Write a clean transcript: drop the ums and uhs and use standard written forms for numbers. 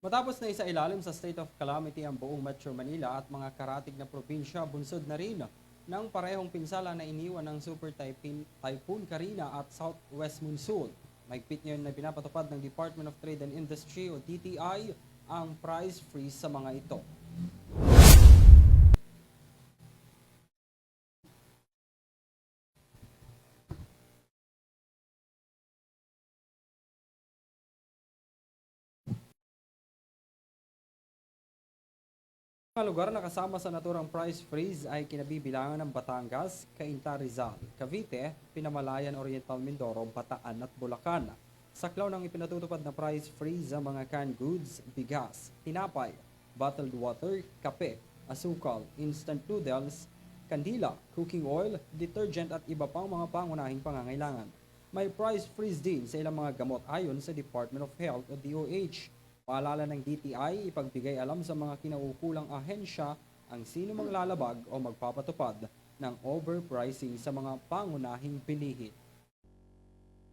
Matapos na isailalim sa state of calamity ang buong Metro Manila at mga karatig na probinsya, bunsod na rin ng parehong pinsala na iniwan ng Super Typhoon Karina at Southwest Monsoon. Mahigpit ngayon na pinapatupad ng Department of Trade and Industry o DTI ang price freeze sa mga ito. Mga lugar na kasama sa naturang price freeze ay kinabibilangan ng Batangas, Cainta, Rizal, Cavite, Pinamalayan, Oriental Mindoro, Bataan at Bulacan. Saklaw ng ipinatutupad na price freeze ang mga canned goods, bigas, tinapay, bottled water, kape, asukal, instant noodles, kandila, cooking oil, detergent at iba pang mga pangunahing pangangailangan. May price freeze din sa ilang mga gamot ayon sa Department of Health o DOH. Paalala ng DTI, ipagbigay alam sa mga kinaukulang ahensya ang sino mang lalabag o magpapatupad ng overpricing sa mga pangunahing bilihin.